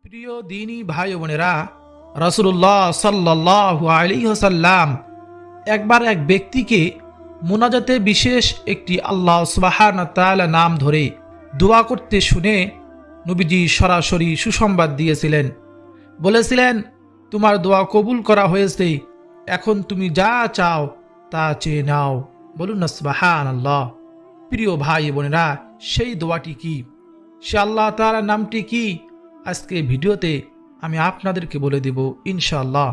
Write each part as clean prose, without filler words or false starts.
প্রিয় দিনী ভাই ও বোনেরা, রাসূলুল্লাহ সাল্লাল্লাহু আলাইহি ওয়াসাল্লাম একবার এক ব্যক্তিকে মুনাজাতে বিশেষ একটি আল্লাহ সুবহানাহু ওয়া তাআলা নাম ধরে দোয়া করতে শুনে নবীজি সরাসরি সুসংবাদ দিয়েছিলেন। বলেছিলেন, তোমার দোয়া কবুল করা হয়েছে, এখন তুমি যা চাও তা চেয়ে নাও। বলুন না সুবহানাল্লাহ। প্রিয় ভাই বোনেরা, সেই দোয়াটি কি, সে আল্লাহ তাআলার নামটি কি, আজকে ভিডিওতে আমি আপনাদেরকে বলে দেব ইনশাআল্লাহ।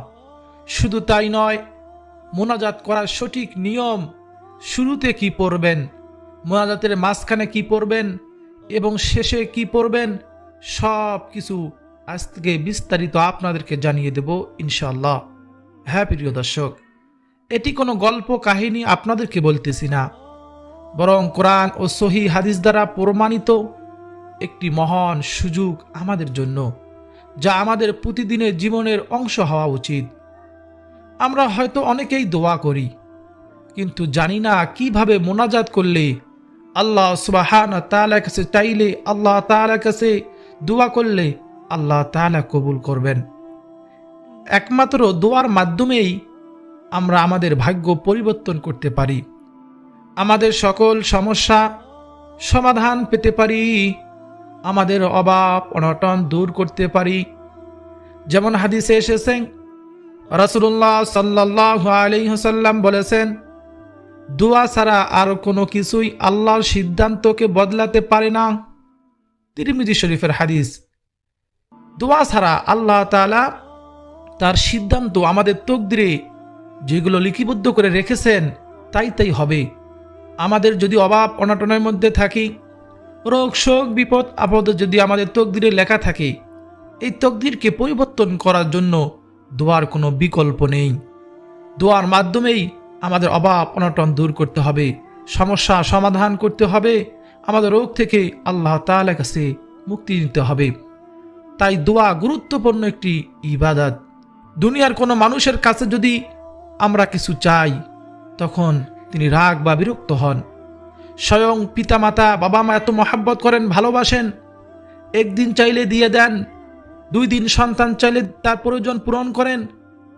শুধু তাই নয়, মোনাজাত করার সঠিক নিয়ম, শুরুতে কি পড়বেন, মোনাজাতের মাঝখানে কি পড়বেন এবং শেষে কি পড়বেন, সব কিছু আজকে বিস্তারিত আপনাদেরকে জানিয়ে দেব ইনশাআল্লাহ। হ্যাঁ প্রিয় দর্শক, এটি কোনো গল্প কাহিনী আপনাদেরকে বলতেছি না, বরং কোরআন ও সহিহ হাদিস দ্বারা প্রমাণিত একটি মহান সুযোগ আমাদের জন্য, যা আমাদের প্রতিদিনের জীবনের অংশ হওয়া উচিত। আমরা হয়তো অনেকেই দোয়া করি, কিন্তু জানি না কিভাবে মোনাজাত করলে আল্লাহ সুবহানাহু ওয়া তাআলার কাছে চাইলে, আল্লাহ তাআলার কাছে দোয়া করলে আল্লাহ তাআলা কবুল করবেন। একমাত্র দোয়ার মাধ্যমেই আমরা আমাদের ভাগ্য পরিবর্তন করতে পারি, আমাদের সকল সমস্যা সমাধান পেতে পারি, আমাদের অভাব অনটন দূর করতে পারি। যেমন হাদিসে এসেছে, রাসূলুল্লাহ সাল্লাল্লাহু আলাইহি ওয়াসাল্লাম বলেছেন, দোয়া ছাড়া আর কোনো কিছুই আল্লাহর সিদ্ধান্তকে বদলাতে পারে না। তিরমিজি শরীফের হাদিস। দোয়া ছাড়া আল্লাহ তাআলা তার সিদ্ধান্ত, আমাদের তকদিরে যেগুলো লিপিবদ্ধ করে রেখেছেন তাই হবে। আমাদের যদি অভাব অনটনের মধ্যে থাকি, রোগ শোক বিপদ আপদ যদি আমাদের তকদিরে লেখা থাকে, এই তকদিরকে পরিবর্তন করার জন্য দোয়ার কোনো বিকল্প নেই। দোয়ার মাধ্যমেই আমাদের অভাব অনটন দূর করতে হবে, সমস্যা সমাধান করতে হবে, আমাদের রোগ থেকে আল্লাহ তাআলার কাছে মুক্তি নিতে হবে। তাই দোয়া গুরুত্বপূর্ণ একটি ইবাদত। দুনিয়ার কোনো মানুষের কাছে যদি আমরা কিছু চাই, তখন তিনি রাগ বা বিরক্ত হন। স্বয়ং পিতামাতা বাবা মা এত মহাব্বত করেন, ভালোবাসেন, একদিন চাইলে দিয়ে দেন, 2 দিন সন্তান চাইলে তার প্রয়োজন পূরণ করেন,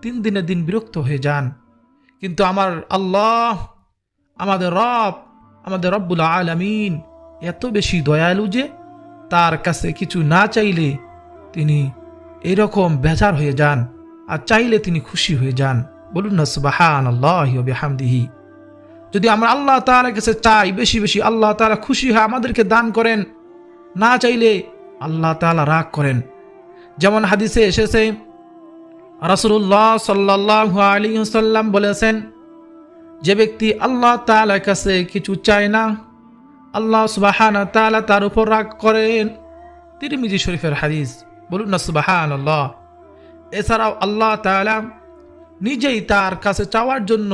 3 দিনের দিন বিরক্ত হয়ে যান। কিন্তু আমার আল্লাহ, আমাদের রব, আমাদের রব্বুল আলামিন এত বেশি দয়ালু যে তার কাছে কিছু না চাইলে তিনি এরকম বেজার হয়ে যান, আর চাইলে তিনি খুশি হয়ে যান। বলুন না সুবহানাল্লাহি ওয়া বিহামদিহি। যদি আমরা আল্লাহ তাআলার কাছে চাই বেশি বেশি, আল্লাহ তাআলা খুশি হয় আমাদেরকে দান করেন, না চাইলে আল্লাহ তাআলা রাগ করেন। যেমন হাদিসে এসেছে, রাসূলুল্লাহ সাল্লাল্লাহু আলাইহি ওয়াসাল্লাম বলেছেন, যে ব্যক্তি আল্লাহ তাআলার কাছে কিছু চায় না, আল্লাহ সুবহানাহু ওয়া তাআলা তার উপর রাগ করেন। তিরমিজি শরীফের হাদিস। বলুন না সুবহানাল্লাহ। এছাড়াও আল্লাহ তাআলা নিজেই তার কাছে চাওয়ার জন্য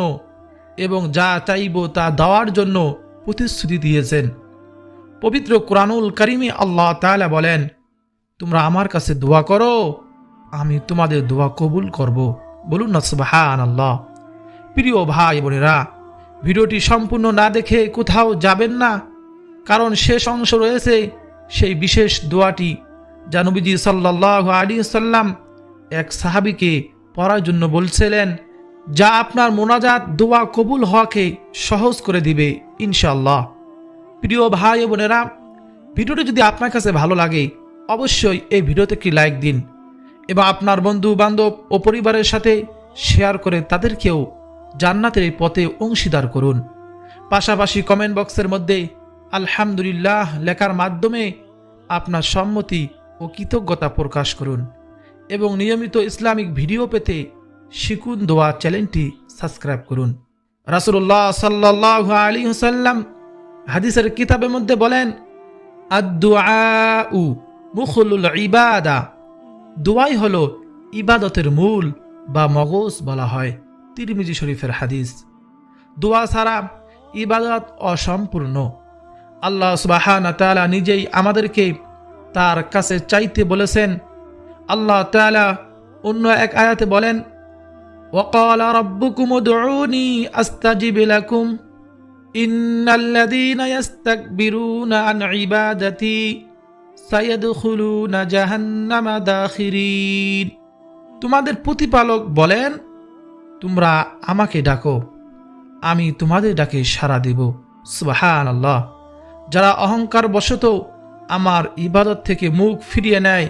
এবং যা চাইব তা দেওয়ার জন্য প্রতিশ্রুতি দিয়েছেন। পবিত্র কুরআনুল কারীমে আল্লাহ তাআলা বলেন, তোমরা আমার কাছে দোয়া করো, আমি তোমাদের দোয়া কবুল করব। বলুন না সুবহানাল্লাহ। প্রিয় ভাই বোনেরা, ভিডিওটি সম্পূর্ণ না দেখে কোথাও যাবেন না, কারণ শেষ অংশ রয়েছে সেই বিশেষ দোয়াটি, যা নবীজি সাল্লাল্লাহু আলাইহি ওয়াসাল্লাম এক সাহাবীকে পড়ার জন্য বলছিলেন, যা আপনার মোনাজাত দোয়া কবুল হওয়াকে সহজ করে দিবে ইনশাআল্লাহ। প্রিয় ভাই বোনেরা, ভিডিওটি যদি আপনার কাছে ভালো লাগে, অবশ্যই এই ভিডিওতে একটি লাইক দিন এবং আপনার বন্ধু বান্ধব ও পরিবারের সাথে শেয়ার করে তাদেরকেও জান্নাতের এই পথে অংশীদার করুন। পাশাপাশি কমেন্ট বক্সের মধ্যে আলহামদুলিল্লাহ লেখার মাধ্যমে আপনার সম্মতি ও কৃতজ্ঞতা প্রকাশ করুন এবং নিয়মিত ইসলামিক ভিডিও পেতে শিকুন দোয়া চ্যানেলটি সাবস্ক্রাইব করুন। রাসূলুল্লাহ সাল্লাল্লাহু আলাইহি ওয়াসাল্লাম হাদিসের কিতাবের মধ্যে বলেন, আদ-দুআউ মুখলুল ইবাদা। দোয়াই হলো ইবাদতের মূল বা মগজ বলা হয়। তিরমিজি শরীফের হাদিস। দোয়া ছাড়া ইবাদত অসম্পূর্ণ। আল্লাহ সুবহানাহু ওয়া তাআলা নিজেই আমাদেরকে তার কাছে চাইতে বলেছেন। আল্লাহ তাআলা অন্য এক আয়াতে বলেন, ওয়াকালা রাব্বুকুম উদউনি আস্তাজিব লাকুম ইন্নাল্লাযীনা ইস্তাকবিরুনা আন ইবাদাতি সায়াদখুলুনা জাহান্নামা দাখিরিন। তোমাদের প্রতিপালক বলেন, তোমরা আমাকে ডাকো, আমি তোমাদের ডাকে সাড়া দেব। সুবহানাল্লাহ। যারা অহংকার বশত আমার ইবাদত থেকে মুখ ফিরিয়ে নেয়,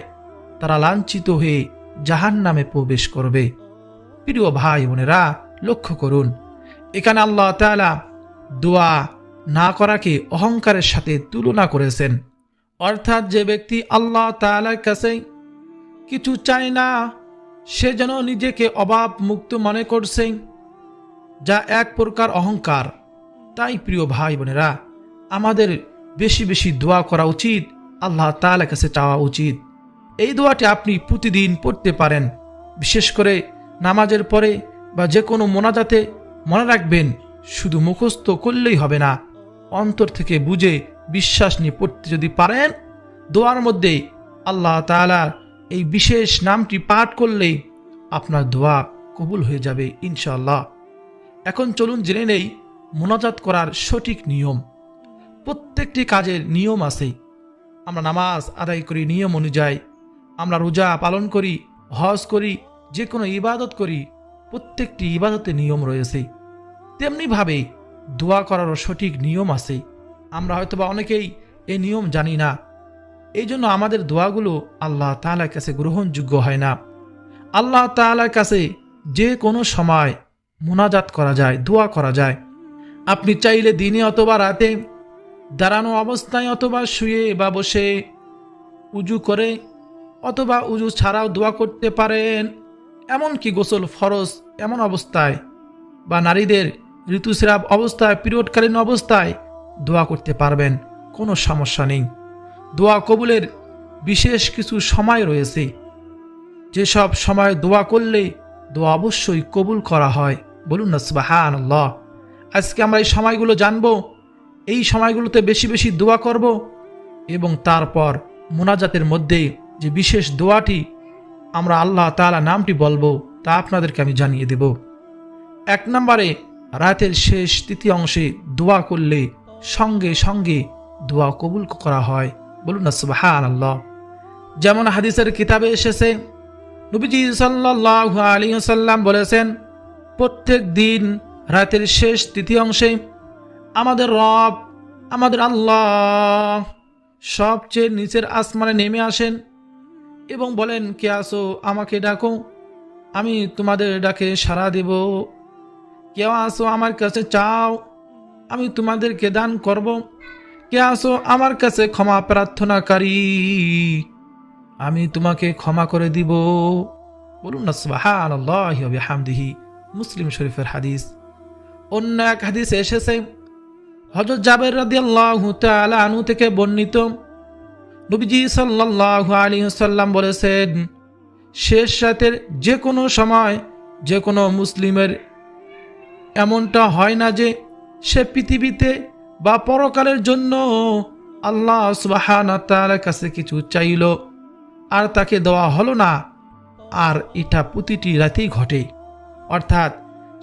তারা লাঞ্ছিত হয়ে জাহান্নামে প্রবেশ করবে। প্রিয় ভাই বোনেরা, লক্ষ্য করুন, এখানে আল্লাহ তাআলা দোয়া না করাকে অহংকারের সাথে তুলনা করেছেন। অর্থাৎ যে ব্যক্তি আল্লাহ তাআলার কাছে কিছু চায় না, সে যেন নিজেকে অভাব মুক্ত মনে করছে, যা এক প্রকার অহংকার। তাই প্রিয় ভাই বোনেরা, আমাদের বেশি বেশি দোয়া করা উচিত, আল্লাহ তাআলার কাছে চাওয়া উচিত। এই দোয়াটি আপনি প্রতিদিন পড়তে পারেন, বিশেষ করে নামাজের পরে বা যে কোনো মোনাজাতে। মনে রাখবেন, শুধু মুখস্থ করলেই হবে না, অন্তর থেকে বুঝে বিশ্বাস নিয়ে পড়তে যদি পারেন, দোয়ার মধ্যে আল্লাহ তাআলার এই বিশেষ নামটি পাঠ করলেই আপনার দোয়া কবুল হয়ে যাবে ইনশাআল্লাহ। এখন চলুন জেনে নেই মোনাজাত করার সঠিক নিয়ম। প্রত্যেকটি কাজের নিয়ম আছে। আমরা নামাজ আদায় করি নিয়ম অনুযায়ী, আমরা রোজা পালন করি, হজ করি, যে কোনো ইবাদত করি, প্রত্যেকটি ইবাদতে নিয়ম রয়েছে। তেমনিভাবে দোয়া করারও সঠিক নিয়ম আছে। আমরা হয়তোবা অনেকেই এই নিয়ম জানি না, এই জন্য আমাদের দোয়াগুলো আল্লাহ তাআলার কাছে গ্রহণযোগ্য হয় না। আল্লাহ তাআলার কাছে যে কোনো সময় মোনাজাত করা যায়, দোয়া করা যায়। আপনি চাইলে দিনে অথবা রাতে, দাঁড়ানো অবস্থায় অথবা শুয়ে বা বসে, উজু করে অথবা উজু ছাড়াও দোয়া করতে পারেন। এমনকি গোসল ফরজ এমন অবস্থায় বা নারীদের ঋতুস্রাব অবস্থায়, পিরিয়ডকালীন অবস্থায় দোয়া করতে পারবেন, কোনো সমস্যা নেই। দোয়া কবুলের বিশেষ কিছু সময় রয়েছে, যেসব সময় দোয়া করলে দোয়া অবশ্যই কবুল করা হয়। বলুন না সুবহানাল্লাহ। আজকে আমরা এই সময়গুলো জানব, এই সময়গুলোতে বেশি বেশি দোয়া করব, এবং তারপর মোনাজাতের মধ্যে যে বিশেষ দোয়াটি আমরা আল্লাহ তাআলা নামটি বলবো, তা আপনাদেরকে আমি জানিয়ে দেব। 1 নম্বরে, রাতের শেষ তৃতীয় অংশে দোয়া করলে সঙ্গে সঙ্গে দোয়া কবুল করা হয়। বলুন না সুবহানাল্লাহ। যেমন হাদিসের কিতাবে এসেছে, নবীজি সাল্লাল্লাহু আলাইহি ওয়াসাল্লাম বলেছেন, প্রত্যেক দিন রাতের শেষ তৃতীয় অংশে আমাদের রব, আমাদের আল্লাহ সবচেয়ে নিচের আসমানে নেমে আসেন এবং বলেন, কে আসো, আমাকে ডাকো, আমি তোমাদের ডাকে সাড়া দেব। কেউ আসো, আমার কাছে চাও, আমি তোমাদেরকে দান করব। কে আসো আমার কাছে ক্ষমা প্রার্থনাকারী, আমি তোমাকে ক্ষমা করে দিব। বলুন না সুবহানাল্লাহি ওয়া বিহামদিহি। মুসলিম শরীফের হাদিস। অন্য এক হাদিসে এসেছে, হযরত জাবের রাদিয়াল্লাহু তাআলা আনহু থেকে বর্ণিত, নবীজি সাল্লাল্লাহু আলাইহি ওয়াসাল্লাম বলেছেন, শেষ রাতের যে কোনো সময় যে কোনো মুসলিমের এমনটা হয় না যে সে পৃথিবীতে বা পরকালের জন্য আল্লাহ সুবহানাহু ওয়া তাআলার কাছে কিছু চাইল আর তাকে দেওয়া হলো না। আর এটা প্রতিটি রাতেই ঘটে। অর্থাৎ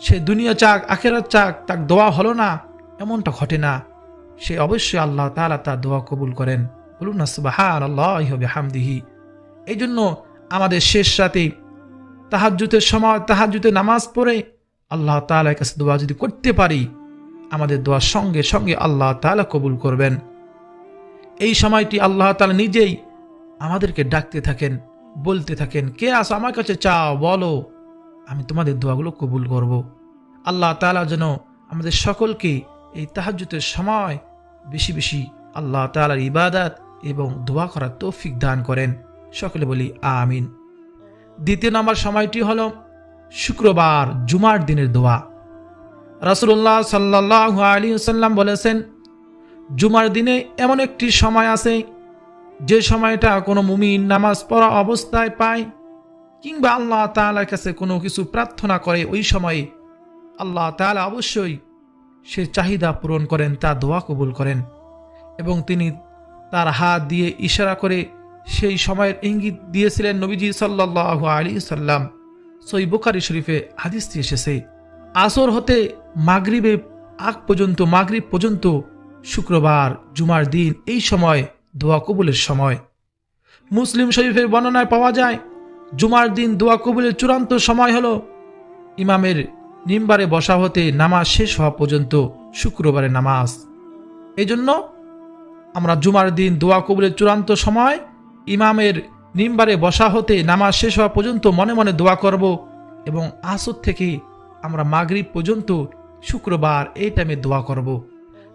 সে দুনিয়া চাক, আখিরাত চাক, তার দোয়া হলো না, এমনটা ঘটে না। সে অবশ্যই আল্লাহ তাআলা তার দোয়া কবুল করেন। বলুন না সুবহানাল্লাহি ওয়া বিহামদিহি। এই জন্য আমাদের শেষ রাতে তাহাজ্জুদের সময় তাহাজ্জুদের নামাজ পড়ে আল্লাহ তাআলার কাছে দোয়া যদি করতে পারি, আমাদের দোয়া সঙ্গে সঙ্গে আল্লাহ তাআলা কবুল করবেন। এই সময়টি আল্লাহ তাআলা নিজেই আমাদেরকে ডাকতে থাকেন, বলতে থাকেন, কে আসো আমার কাছে চাও, বলো, আমি তোমাদের দোয়াগুলো কবুল করব। আল্লাহ তাআলা যেন আমাদের সকলকে এই তাহাজ্জুদের সময় বেশি বেশি আল্লাহ তাআলার ইবাদত এবং দোয়া করার তৌফিক দান করেন। সকলে বলি আমিন। দ্বিতীয় নম্বর সময়টি হলো শুক্রবার, জুমার দিনের দোয়া। রাসূলুল্লাহ সাল্লাল্লাহু আলাইহি ওয়াসাল্লাম বলেছেন, জুমার দিনে এমন একটি সময় আছে যে সময়টা কোনো মুমিন নামাজ পড়া অবস্থায় পায় কিংবা আল্লাহ তাআলার কাছে কোনো কিছু প্রার্থনা করে, ওই সময়ে আল্লাহ তাআলা অবশ্যই সে চাহিদা পূরণ করেন, তার দোয়া কবুল করেন। এবং তিনি তার হাত দিয়ে ইশারা করে সেই সময়ের ইঙ্গিত দিয়েছিলেন নবীজি সাল্লাল্লাহু আলাইহি ওয়াসাল্লাম। সহিহ বুখারী শরীফে হাদিসটি এসেছে। আসর হতে মাগরিবের আগ পর্যন্ত, মাগরিব পর্যন্ত শুক্রবার, জুমার দিন, এই সময় দোয়া কবুলের সময়। মুসলিম শরীফের বর্ণনায় পাওয়া যায়, জুমার দিন দোয়া কবুলের চূড়ান্ত সময় হলো ইমামের মিম্বারে বসা হতে নামাজ শেষ হওয়া পর্যন্ত শুক্রবারের নামাজ। এই জন্য আমরা জুমার দিন দোয়া কবুলের চূড়ান্ত সময় ইমামের মিম্বারে বসা হতে নামাজ শেষ হওয়া পর্যন্ত মনে মনে দোয়া করব, এবং আসর থেকে আমরা মাগরিব পর্যন্ত শুক্রবার এই টাইমে দোয়া করব।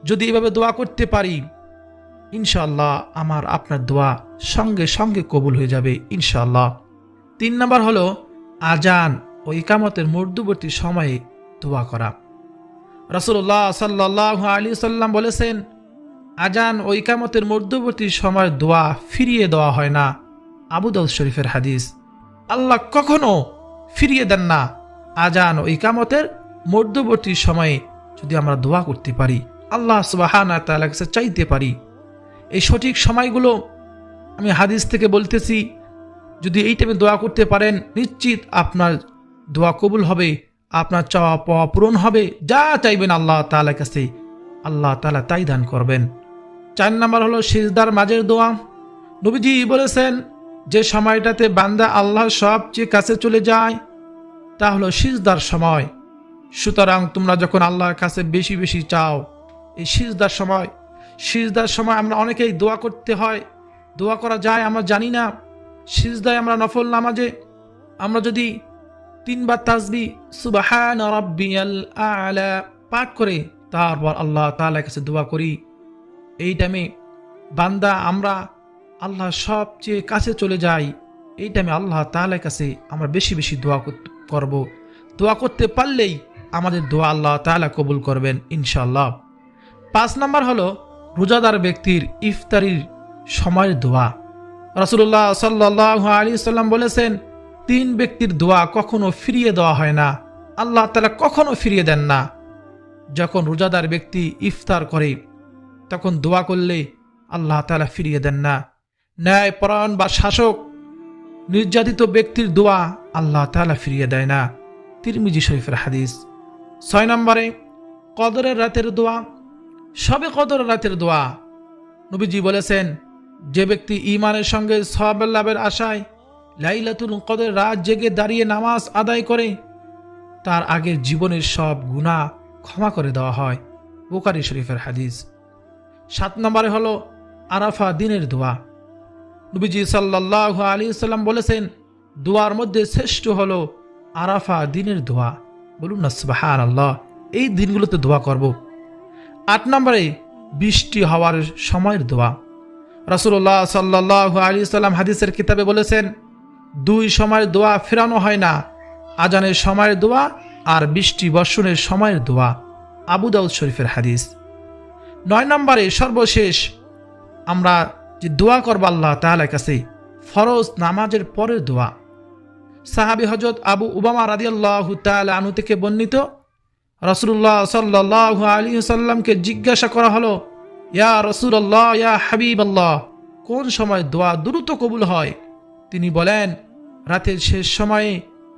যদি এভাবে দোয়া করতে পারি, ইনশাআল্লাহ আমার আপনার দোয়া সঙ্গে সঙ্গে কবুল হয়ে যাবে ইনশাআল্লাহ। 3 নম্বর হলো আজান ও ইকামতের মধ্যবর্তী সময়ে দোয়া করা। রাসূলুল্লাহ সাল্লাল্লাহু আলাইহি সাল্লাম বলেছেন, আজান ও ইকামতের মধ্যবর্তী সময়ের দোয়া ফিরিয়ে দেওয়া হয় না। আবু দাউদ শরীফের হাদিস। আল্লাহ কখনো ফিরিয়ে দেন না। আজান ও ইকামতের মধ্যবর্তী সময়ে যদি আমরা দোয়া করতে পারি, আল্লাহ সুবহানাহু ওয়া তাআলার কাছে চাইতে পারি, এই সঠিক সময়গুলো আমি হাদিস থেকে বলতেছি, যদি এই টাইমে দোয়া করতে পারেন নিশ্চিত আপনার দোয়া কবুল হবে, আপনার চাওয়া পাওয়া পূরণ হবে, যা চাইবেন আল্লাহ তাআলার কাছে আল্লাহ তাআলা তাই দান করবেন। 4 নম্বর হলো সিজদার মাঝের দোয়া। নবীজি বলেছেন, যে সময়টাতে বান্দা আল্লাহর সবচেয়ে কাছে চলে যায় তা হলো সিজদার সময়। সুতরাং তোমরা যখন আল্লাহর কাছে বেশি বেশি চাও, এই সিজদার সময় আমরা অনেকেই দোয়া করতে হয়, দোয়া করা যায় আমরা জানি না। সিজদায় আমরা নফল নামাজে আমরা যদি 3 বার তাসবিহ সুবহান রাব্বিয়াল আ'লা পাঠ করে তারপর আল্লাহ তাআলার কাছে দোয়া করি, এই টাইমে বান্দা আমরা আল্লাহ সবচেয়ে কাছে চলে যাই। এই টাইমে আল্লাহ তাআলার কাছে আমরা বেশি বেশি দোয়া করব। দোয়া করতে পারলেই আমাদের দোয়া আল্লাহ তাআলা কবুল করবেন ইনশাআল্লাহ। 5 নম্বর হলো রোজাদার ব্যক্তির ইফতারির সময়ের দোয়া। রাসূলুল্লাহ সাল্লাল্লাহু আলাইহি সাল্লাম বলেছেন, 3 ব্যক্তির দোয়া কখনো ফিরিয়ে দেওয়া হয় না, আল্লাহ তাআলা কখনো ফিরিয়ে দেন না। যখন রোজাদার ব্যক্তি ইফতার করে তখন দোয়া করলে আল্লাহ তাআলা ফিরিয়ে দেন না। ন্যায়পরায়ণ বা শাসক নির্যাতিত ব্যক্তির দোয়া আল্লাহ তাআলা ফিরিয়ে দেয় না। তিরমিজি শরীফের হাদিস। 6 নম্বরে কদরের রাতের দোয়া। শবে কদরের রাতের দোয়া। নবীজি বলেছেন, যে ব্যক্তি ঈমানের সঙ্গে সওয়াব লাভের আশায় লাইলাতুল কদর রাত জেগে দাঁড়িয়ে নামাজ আদায় করে, তার আগের জীবনের সব গুনাহ ক্ষমা করে দেওয়া হয়। বুখারী শরীফের হাদিস। 7 নম্বরে হলো আরাফা দিনের দোয়া। নবীজি সাল্লাল্লাহু আলাইহি সাল্লাম বলেছেন, দোয়ার মধ্যে শ্রেষ্ঠ হলো আরাফা দিনের দোয়া। বলুন না সুবহানাল্লাহ। এই দিনগুলোতে দোয়া করব। 8 নম্বরে বৃষ্টি হওয়ার সময়ের দোয়া। রাসূলুল্লাহ সাল্লাল্লাহু আলাইহি সাল্লাম হাদিসের কিতাবে বলেছেন, 2 সময়ের দোয়া ফেরানো হয় না, আজানের সময়ের দোয়া আর বৃষ্টি বর্ষণের সময়ের দোয়া। আবু দাউদ শরীফের হাদিস। 9 নম্বরে সর্বশেষ আমরা যে দোয়া করব আল্লাহ তাআলার কাছে, ফরজ নামাজের পরের দোয়া। সাহাবী হযরত আবু উমামা রাদিয়াল্লাহু তাআলা আনহু থেকে বর্ণিত, রাসূলুল্লাহ সাল্লাল্লাহু আলাইহি ওয়াসাল্লামকে জিজ্ঞাসা করা হলো, ইয়া রাসূলুল্লাহ, ইয়া হাবিবাল্লাহ, কোন সময় দোয়া দ্রুত কবুল হয়? তিনি বলেন, রাতের শেষ সময়ে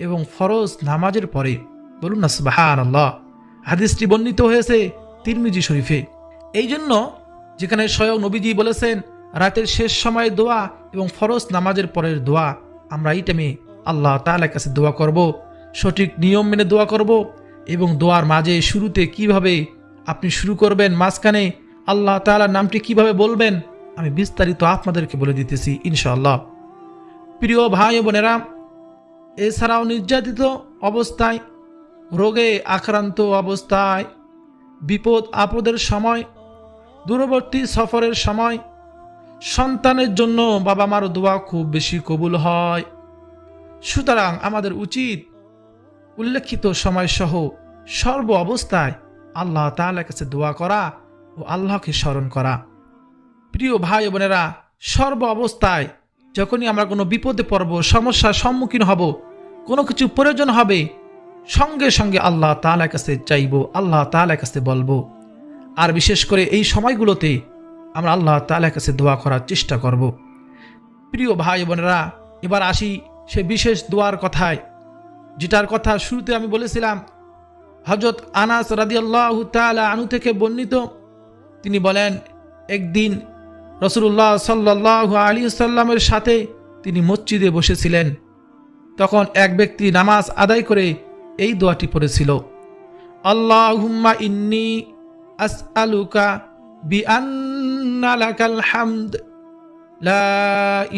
এবং ফরজ নামাজের পরে। বলুন না সুবহানাল্লাহ। হাদিসটি বর্ণিত হয়েছে তিরমিজি শরীফে। এই জন্য যেখানে স্বয়ং নবীজি বলেছেন রাতের শেষ সময়ে দোয়া এবং ফরজ নামাজের পরের দোয়া, আমরা এই টাইমে আল্লাহ তাআলার কাছে দোয়া করব, সঠিক নিয়ম মেনে দোয়া করব, এবং দোয়ার মাঝে শুরুতে কিভাবে আপনি শুরু করবেন, মাঝখানে আল্লাহ তাআলার নামটি কিভাবে বলবেন, আমি বিস্তারিত আপনাদেরকে বলে দিতেছি ইনশাআল্লাহ। প্রিয় ভাই ও বোনেরা, এছাড়াও নির্যাতিত অবস্থায়, রোগে আক্রান্ত অবস্থায়, বিপদ আপদের সময়, দূরবর্তী সফরের সময়, সন্তানের জন্য বাবা মার দোয়া খুব বেশি কবুল হয়। সুতরাং আমাদের উচিত উল্লেখিত সময়সহ সর্ব অবস্থায় আল্লাহ তাআলার কাছে দোয়া করা ও আল্লাহকে স্মরণ করা। প্রিয় ভাই বোনেরা, সর্ব অবস্থায় যখনই আমরা কোনো বিপদে পড়ব, সমস্যার সম্মুখীন হব, কোনো কিছু প্রয়োজন হবে, সঙ্গে সঙ্গে আল্লাহ তাআলার কাছে চাইব, আল্লাহ তাআলার কাছে বলবো। আর বিশেষ করে এই সময়গুলোতে আমরা আল্লাহ তাআলার কাছে দোয়া করার চেষ্টা করব। প্রিয় ভাই বোনেরা, এবার আসি সে বিশেষ দোয়ার কথায়, যেটার কথা শুরুতে আমি বলেছিলাম। হযরত আনাস রাদিয়াল্লাহু তাআলা আনহু থেকে বর্ণিত, তিনি বলেন, একদিন রাসূলুল্লাহ সাল্লাল্লাহু আলাইহি ওয়াসাল্লামের সাথে তিনি মসজিদে বসেছিলেন। তখন এক ব্যক্তি নামাজ আদায় করে এই দোয়াটি পড়েছিল, আল্লাহুম্মা ইন্নী আসআলুকা বিআন্না লাকাল হামদ লা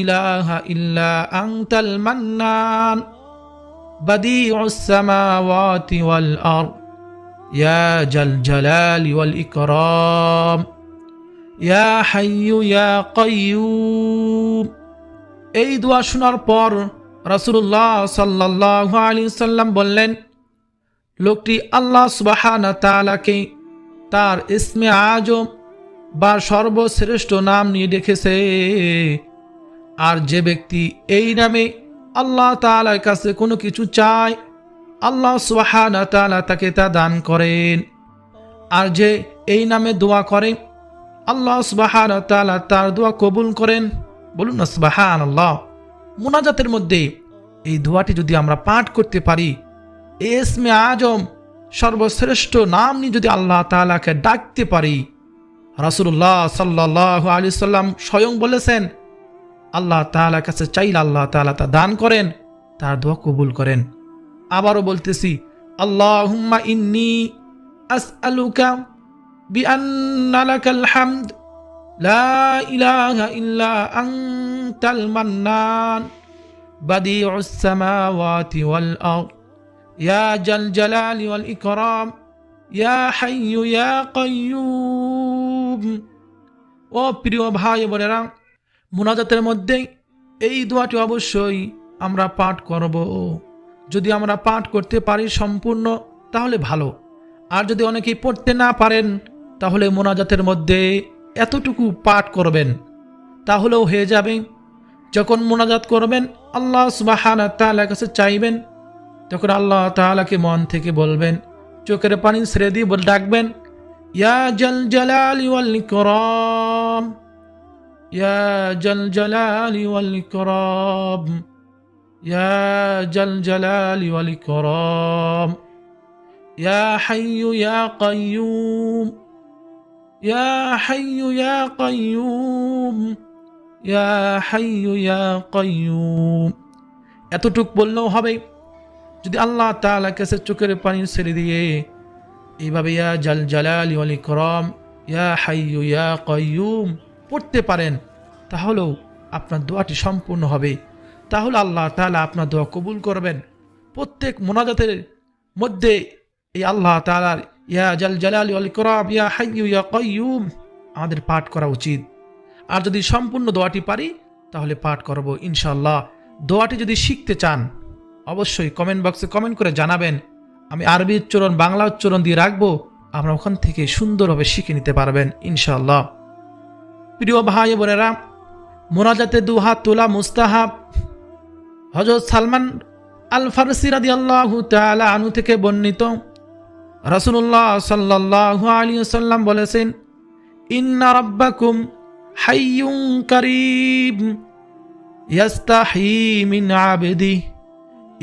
ইলাহা ইল্লা আনতাল মান্নান বাদিউস সামাওয়াতি ওয়াল আরদ ইয়া জাল জালালি ওয়াল ইকরাম ইয়া হাইয়্যু ইয়া কাইয়্যুম। এই দোয়া শোনার পর রাসূলুল্লাহ সাল্লাল্লাহু আলাইহি ওয়াসাল্লাম বললেন, লোকটি আল্লাহ সুবহানাহু ওয়া তাআলাকে তার ইসমে আজম বা সর্বশ্রেষ্ঠ নাম নিয়ে ডেকেছে, আর যে ব্যক্তি এই নামে আল্লাহ তাআলার কাছে কোনো কিছু চায়, আল্লাহ সুবহানাহু ওয়া তাআলা তাকে তা দান করেন। আর যে এই নামে দোয়া করে, আল্লাহ সুবহানাহু ওয়া তাআলা তার দোয়া কবুল করেন। বলুন না সুবহানাল্লাহ। মুনাজাতের মধ্যে এই দোয়াটি যদি আমরা পাঠ করতে পারি, ইসমে আজম সর্বশ্রেষ্ঠ নাম নিয়ে যদি আল্লাহ তাআলাকে ডাকতে পারি, রাসূলুল্লাহ সাল্লাল্লাহু আলাইহি সাল্লাম স্বয়ং বলেছেন, আল্লাহ তাআলার কাছে চাইলে আল্লাহ তাআলা তা দান করেন, তার দোয়া কবুল করেন। আবারও বলতেছি, আল্লাহুম্মা ইন্নী আসআলুকা বিআন্না লাকাল হামদ লা ইলাহা ইল্লা আনতাল মান্নান বাদিউস সামাওয়াতি ওয়াল আরদ ইয়া জাল জালালি ওয়াল ইকরাম ইয়া হাইয়্যু ইয়া কাইয়্যুম। ও প্রিয় ভাই বোনেরা, মুনাজাতের মধ্যে এই দোয়াটি অবশ্যই আমরা পাঠ করব। যদি আমরা পাঠ করতে পারি সম্পূর্ণ তাহলে ভালো, আর যদি অনেকেই পড়তে না পারেন তাহলে মুনাজাতের মধ্যে এতটুকু পাঠ করবেন, তাহলেও হয়ে যাবে। যখন মুনাজাত করবেন, আল্লাহ সুবহানাহু ওয়া তাআলার কাছে চাইবেন, তখন আল্লাহ তাআলাকে মন থেকে বলবেন, চোখের পানি ছেড়ে দিয়ে ডাকবেন, ইয়া জাল জালালি ওয়াল ইকরাম ইয়া জাল জালালি ওয়াল ইকরাম ইয়া জাল জালালি ওয়াল ইকরাম ইয়া হাইয়্যু ইয়া কাইয়্যুম ইয়া হাইয়্যু ইয়া কাইয়্যুম ইয়া হাইয়্যু ইয়া কাইয়্যুম। এতটুক বললেও হবে। যদি আল্লাহ তাআলার কাছে চোখের পানি ছেড়ে দিয়ে এইভাবে ইয়া জাল জালালি ওয়াল ইকরাম ইয়া হাইয়্যু ইয়া কাইয়্যুম পড়তে পারেন, তাহলেও আপনার দোয়াটি সম্পূর্ণ হবে। তাহলে আল্লাহ তাআলা আপনার দোয়া কবুল করবেন। প্রত্যেক মুনাজাতের মধ্যে এই আল্লাহ তাআলার ইয়া জাল জালালি ওয়াল ইকরাম ইয়া হাইয়্যু ইয়া কাইয়্যুম আমাদের পাঠ করা উচিত। আর যদি সম্পূর্ণ দোয়াটি পারি তাহলে পাঠ করব ইনশাআল্লাহ। দোয়াটি যদি শিখতে চান অবশ্যই কমেন্ট বক্সে কমেন্ট করে জানাবেন। আমি আরবি উচ্চারণ বাংলা উচ্চারণ দিয়ে রাখবো, আপনারা ওখান থেকে সুন্দরভাবে শিখে নিতে পারবেন ইনশাআল্লাহ। প্রিয় ভাই বোনেরা, মুনাজাতে দুহাত তোলা মুস্তাহাব। হযরত সালমান আল ফারসি রাদিয়াল্লাহু তাআলা আনহু থেকে বর্ণিত, রাসূলুল্লাহ সাল্লাল্লাহু আলাইহি ওয়াসাল্লাম বলেছেন, ইন্না রাব্বাকুম হাইয়ুন কারীম ইয়াস্তাহি মিন আবদি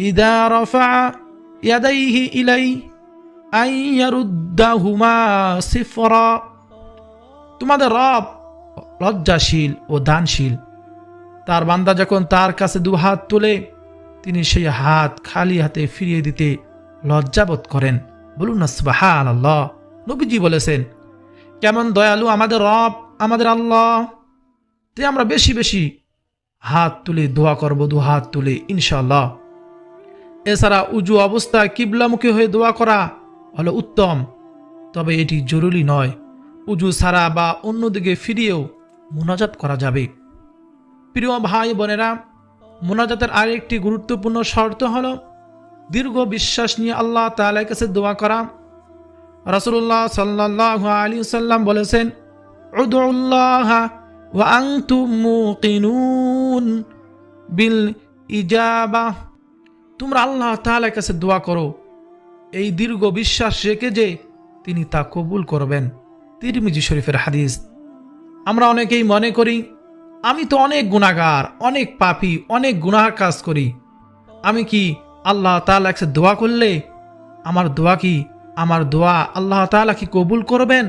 ইযা রাফা ইয়াদাইহি ইলাইহি আন ইয়ারুদ্দাহুমা সিফরা। তোমাদের রব লজ্জাশীল ও দানশীল, তার বান্দা যখন তার কাছে দুহাত তোলে তিনি সেই হাত খালি হাতে ফিরিয়ে দিতে লজ্জাবোধ করেন। বলুন না সুবহানাল্লাহ। নবীজি বলেছেন, কেমন দয়ালু আমাদের রব, আমাদের আল্লাহ। তে আমরা বেশি বেশি হাত তুলে দোয়া করব, দুহাত তুলে ইনশাআল্লাহ। এছাড়া উজু অবস্থায় কিবলামুখী হয়ে দোয়া করা হলো উত্তম, তবে এটি জরুরি নয়। উজু ছাড়া বা অন্যদিকে ফিরিয়েও মুনাজাত করা যাবে। প্রিয় ভাই বোনেরা, মুনাজাতের আরেকটি গুরুত্বপূর্ণ শর্ত হলো দীর্ঘ বিশ্বাস নিয়ে আল্লাহ তাআলার কাছে দোয়া করা। রাসূলুল্লাহ সাল্লাল্লাহু আলাইহি ওয়াসাল্লাম বলেছেন, উদউল্লাহা ওয়া আনতুম মুকিনুন বিল ইজাবা। তোমরা আল্লাহ তাআলার কাছে দোয়া করো এই দীর্ঘ বিশ্বাস রেখে যে তিনি তা কবুল করবেন। তিরমিজি শরীফের হাদিস। আমরা অনেকেই মনে করি, আমি তো অনেক গুনাহগার, অনেক পাপী, অনেক গুনাহ কাজ করি, আমি কি আল্লাহ তাআলার কাছে দোয়া করলে আমার দোয়া আল্লাহ তাআলা কি কবুল করবেন?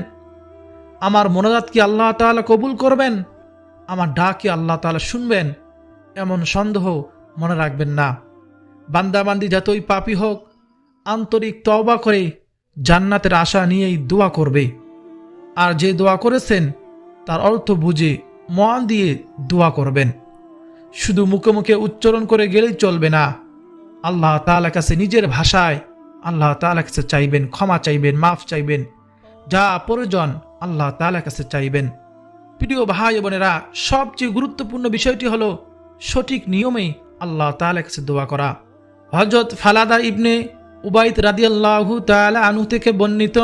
আমার মোনাজাত কি আল্লাহ তাআলা কবুল করবেন? আমার ডাকে আল্লাহ তাআলা শুনবেন এমন সন্দেহ মনে রাখবেন না। বান্দাবান্দি যতই পাপী হোক আন্তরিক তওবা করে জান্নাতের আশা নিয়েই দোয়া করবে। আর যে দোয়া করেছেন তার অর্থ বুঝে মন দিয়ে দোয়া করবেন। শুধু মুখে মুখে উচ্চারণ করে গেলেই চলবে না। আল্লাহ তাআলার কাছে নিজের ভাষায় আল্লাহ তাআলার কাছে চাইবেন, ক্ষমা চাইবেন, মাফ চাইবেন, যা প্রয়োজন আল্লাহ তাআলার কাছে চাইবেন। প্রিয় ভাই বোনেরা, সবচেয়ে গুরুত্বপূর্ণ বিষয়টি হলো সঠিক নিয়মে আল্লাহ তাআলার কাছে দোয়া করা। হযরত ফালাদা ইবনে উবাইদ রাদিয়াল্লাহু তাআলা আনহু থেকে বর্ণিত,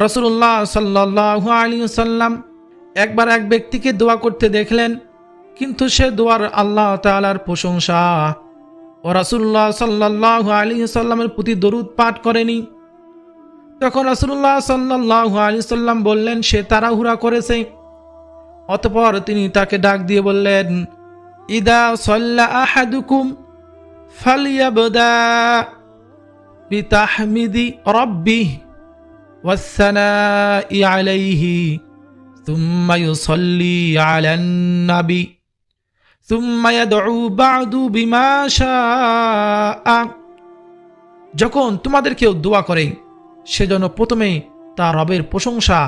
রাসূলুল্লাহ সাল্লাল্লাহু আলাইহি ওয়াসাল্লাম একবার এক ব্যক্তিকে দোয়া করতে দেখলেন, কিন্তু সে দোয়ার আল্লাহ তাআলার প্রশংসা ও রাসূলুল্লাহ সাল্লাল্লাহু আলাইহি ওয়াসাল্লামের প্রতি দরুদ পাঠ করেনি। তখন রাসূলুল্লাহ সাল্লাল্লাহু আলাইহি ওয়াসাল্লাম বললেন, সে তাড়াহুড়া করেছে। অতঃপর তিনি তাকে ডাক দিয়ে বললেন, ইদা সাল্লা আহাদুকুম ফালইয়াবদা বিতাহমিদি রাব্বিহি ওয়াসসানাই আলাইহি সুম্মা ইউসাল্লি আলান নবী সুম্মা ইয়াদউ বা'দু বিমা শাআ। যখন তোমাদের কেউ দোয়া করে সেজন্য প্রথমে তার রবের প্রশংসা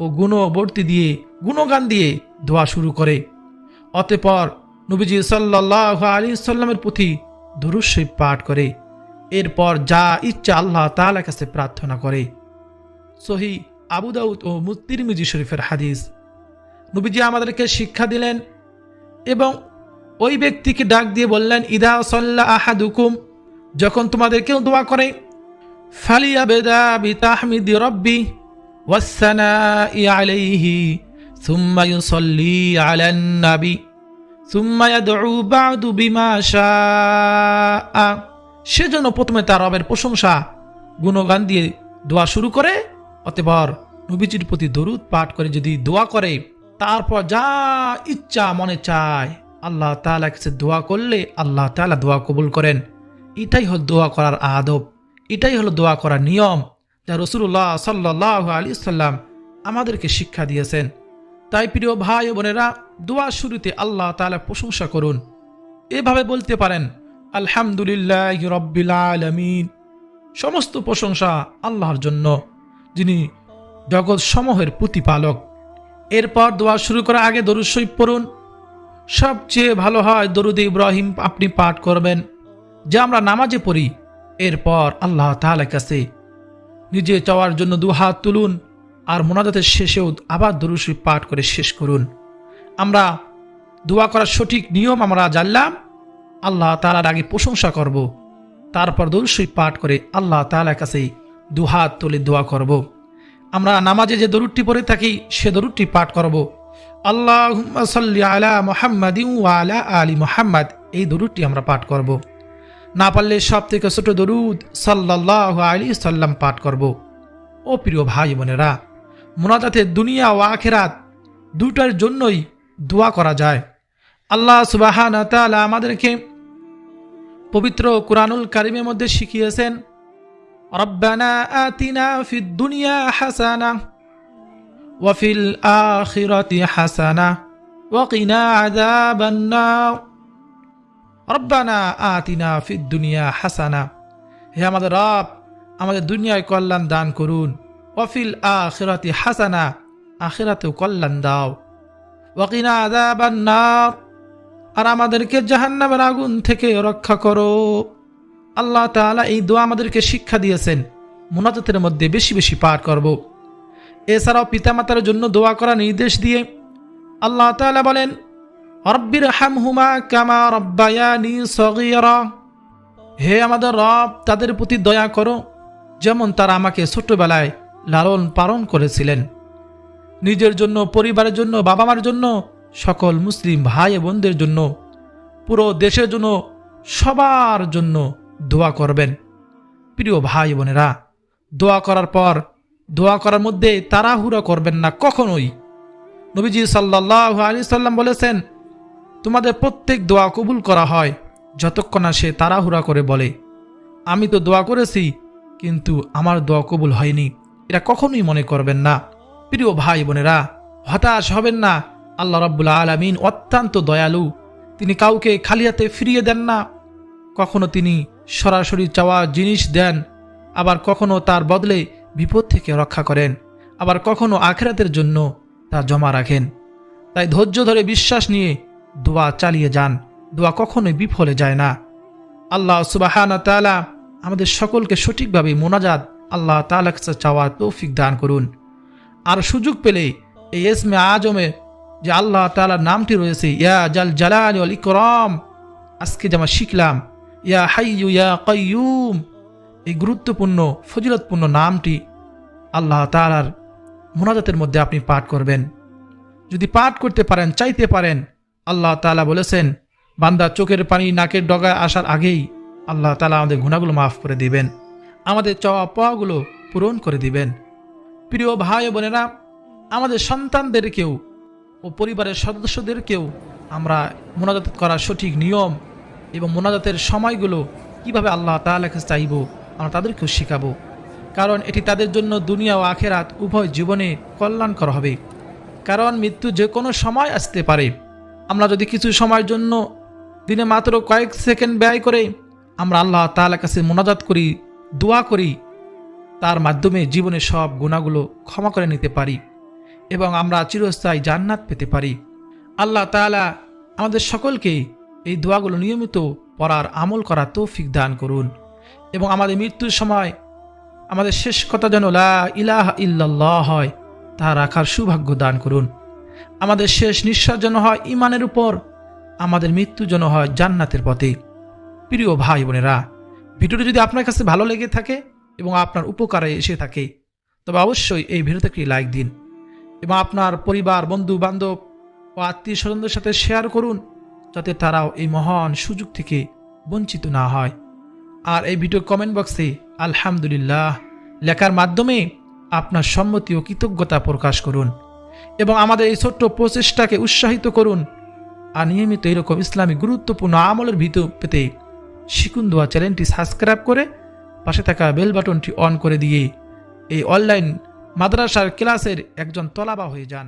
ও গুণবর্তি দিয়ে গুণগান দিয়ে দোয়া শুরু করে। অতঃপর নবীজি সাল্লাল্লাহু আলাইহি সাল্লামের প্রতি দুরূদ শরীফ পাঠ করে। এরপর যা ইচ্ছা আল্লাহ তাআলার কাছে প্রার্থনা করে। সহিহ আবু দাউদ ও তিরমিজি শরীফের হাদিস। নবীজি আমাদেরকে শিক্ষা দিলেন এবং ওই ব্যক্তিকে ডাক দিয়ে বললেন, ইদা সাল্লা আহাদুকুম, যখন তোমাদের কেউ দোয়া করে, ফালিয়াবদা বিতাহমিদি রাব্বি ওয়াসসানাই আলাইহি সুম্মা ইউসাল্লি আলান নবী সুম্মা ইয়াদউ বা'দু বিমা শাআ। সেজন্য প্রথমে তার রবের প্রশংসা গুণগান দিয়ে দোয়া শুরু করে। অতঃপর নবীজির প্রতি দরুদ পাঠ করে যদি দোয়া করে, তারপর যা ইচ্ছা মনে চায় আল্লাহ তাআলার কাছে দোয়া করলে আল্লাহ তাআলা দোয়া কবুল করেন। এটাই হলো দোয়া করার আদব, এটাই হলো দোয়া করার নিয়ম, যা রাসূলুল্লাহ সাল্লাল্লাহু আলাইহি ওয়াসাল্লাম আমাদেরকে শিক্ষা দিয়েছেন। তাই প্রিয় ভাই ও বোনেরা, দোয়া শুরুতে আল্লাহ তাআলার প্রশংসা করুন। এভাবে বলতে পারেন, আলহামদুলিল্লাহি রাব্বিল আলামিন, সমস্ত প্রশংসা আল্লাহর জন্য, যিনি জগৎ সমূহের প্রতিপালক। এরপর দোয়া শুরু করার আগে দরুদ শরীফ পড়ুন। সবচেয়ে ভালো হয় দরুদ ইব্রাহিম আপনি পাঠ করবেন, যা আমরা নামাজে পড়ি। এরপর আল্লাহ তাআলার কাছে নিজে চাওয়ার জন্য দুহাত তুলুন আর মোনাজাতের শেষেও আবার দরুদ শরীফ পাঠ করে শেষ করুন। আমরা দোয়া করার সঠিক নিয়ম আমরা জানলাম। আল্লাহ তাআলার আগে প্রশংসা করব, তারপর দরুদ শরীফ পাঠ করে আল্লাহ তাআলার কাছে দুহাত তুলে দোয়া করব। আমরা নামাজে যে দরুদটি পড়ে থাকি সে দরুদটি পাঠ করব, আল্লাহুম্মা সাল্লি আলা মুহাম্মাদিন ওয়া আলা আলি মুহাম্মাদ। এই দরুদটি আমরা পাঠ করব। না পারলে সব থেকে ছোট দরুদ সাল্লাল্লাহু আলাইহি সাল্লাম পাঠ করব। ও প্রিয় ভাই বোনেরা, মুনাজাতে দুনিয়া ও আখিরাত দুটার জন্যই দোয়া করা যায়। আল্লাহ সুবহানাহু ওয়া তাআলা আমাদেরকে পবিত্র কুরআনুল কারীমের মধ্যে শিখিয়েছেন, রব্বানা আতিনা ফিদ দুনিয়া হাসানাহ ওয়া ফিল আখিরাতি হাসানাহ ওয়া কিনা আযাবান নার। রব্বানা আতিনা ফিদ দুনিয়া হাসানাহ, হে আমাদের রব, আমাদের দুনিয়ায় কল্যাণ দান করুন। ওয়া ফিল আখিরাতি হাসানাহ, আখিরাতেও কল্যাণ দাও। ওয়া কিনা আযাবান নার, আর আমাদেরকে জাহান্নামের আগুন থেকে রক্ষা করো। আল্লাহ তাআলা এই দোয়া আমাদেরকে শিক্ষা দিয়েছেন, মুনাজাতের মধ্যে বেশি বেশি পাঠ করব। এছাড়াও পিতামাতার জন্য দোয়া করা নির্দেশ দিয়ে আল্লাহ তাআলা বলেন, রব্বিরহামহুমা কামা রব্বায়ানি সগীরা, হে আমাদের রব, তাদের প্রতি দয়া করো যেমন তারা আমাকে ছোটবেলায় লালন পালন করেছিলেন। নিজের জন্য, পরিবারের জন্য, বাবা মার জন্য, সকল মুসলিম ভাই বোনদের জন্য, পুরো দেশের জন্য, সবার জন্য দোয়া করবেন। প্রিয় ভাই বোনেরা, দোয়া করার পর দোয়া করার মধ্যে তাড়াহুড়া করবেন না কখনোই। নবীজি সাল্লাল্লাহু আলাইহি সাল্লাম বলেছেন, তোমাদের প্রত্যেক দোয়া কবুল করা হয় যতক্ষণ না সে তাড়াহুড়া করে বলে, আমি তো দোয়া করেছি কিন্তু আমার দোয়া কবুল হয়নি। এটা কখনোই মনে করবেন না। প্রিয় ভাই বোনেরা, হতাশ হবেন না, আল্লাহ রাব্বুল আলামিন অত্যন্ত দয়ালু। তিনি কাউকে খালি হাতে ফিরিয়ে দেন না। কখনো তিনি সরাসরি চাওয়া জিনিস দেন, আবার কখনো তার বদলে বিপদ থেকে রক্ষা করেন, আবার কখনো আখিরাতের জন্য তা জমা রাখেন। তাই ধৈর্য ধরে বিশ্বাস নিয়ে দোয়া চালিয়ে যান। দোয়া কখনোই বিফলে যায় না। আল্লাহ সুবহানাহু ওয়া তাআলা আমাদের সকলকে সঠিকভাবে মুনাজাত আল্লাহ তাআলার কাছে চাওয়ার তৌফিক দান করুন। আর সুযোগ পেলে এই ইসমে আজমে যে আল্লাহ তাআলার নামটি রয়েছে, ইয়া জাল জালালি ওয়াল ইকরাম, আজকে যেমন শিখলাম ইয়া হাইয়ু ইয়া কাইয়ুম, এই গুরুত্বপূর্ণ ফজিলতপূর্ণ নামটি আল্লাহ তাআলার মুনাজাতের মধ্যে আপনি পাঠ করবেন। যদি পাঠ করতে পারেন, চাইতে পারেন, আল্লাহ তাআলা বলেছেন বান্দা চোখের পানি নাকের ডগায় আসার আগেই আল্লাহ তাআলা আমাদের গুনাহগুলো মাফ করে দিবেন, আমাদের চাওয়া পাওয়াগুলো পূরণ করে দিবেন। প্রিয় ভাই ও বোনেরা, আমাদের সন্তানদেরকেও ও পরিবারের সদস্যদেরকেও আমরা মুনাজাত করার সঠিক নিয়ম এবং মুনাজাতের সময়গুলো কিভাবে আল্লাহ তাআলার কাছে চাইব আমরা তাদেরকেও শেখাবো। কারণ এটি তাদের জন্য দুনিয়া ও আখিরাত উভয় জীবনে কল্যাণকর হবে। কারণ মৃত্যু যে কোনো সময় আসতে পারে। আমরা যদি কিছু সময়ের জন্য দিনে মাত্র কয়েক সেকেন্ড ব্যয় করে আমরা আল্লাহ তাআলার কাছে মুনাজাত করি, দোয়া করি, তার মাধ্যমে জীবনের সব গুনাহগুলো ক্ষমা করে নিতে পারি এবং আমরা চিরস্থায়ী জান্নাত পেতে পারি। আল্লাহ তাআলা আমাদের সকলকে এই দোয়াগুলো নিয়মিত পড়ার আমল করার তৌফিক দান করুন এবং আমাদের মৃত্যুর সময় আমাদের শেষ কথা যেন লা ইলাহা ইল্লাল্লাহ হয়, তা রাখার সৌভাগ্য দান করুন। আমাদের শেষ নিঃশ্বাস যেন হয় ঈমানের উপর, আমাদের মৃত্যু যেন হয় জান্নাতের পথে। প্রিয় ভাই বোনেরা, ভিডিওটি যদি আপনার কাছে ভালো লেগে থাকে এবং আপনার উপকারে এসে থাকে তবে অবশ্যই এই ভিডিওতে একটি লাইক দিন এবং আপনার পরিবার, বন্ধু বান্ধব ও আত্মীয় স্বজনদের সাথে শেয়ার করুন, যাতে তারাও এই মহান সুযোগ থেকে বঞ্চিত না হয়। আর এই ভিডিও কমেন্ট বক্সে আলহামদুলিল্লাহ লেখার মাধ্যমে আপনার সম্মতি ও কৃতজ্ঞতা প্রকাশ করুন এবং আমাদের এই ছোট্ট প্রচেষ্টাকে উৎসাহিত করুন। আর নিয়মিত এরকম ইসলামী গুরুত্বপূর্ণ আমলের ভিডিও পেতে শিখুন দোয়া চ্যানেলটি সাবস্ক্রাইব করে পাশে থাকা বেল বাটনটি অন করে দিয়ে এই অনলাইন মাদ্রাসার ক্লাসের একজন তলাবা হয়ে যান।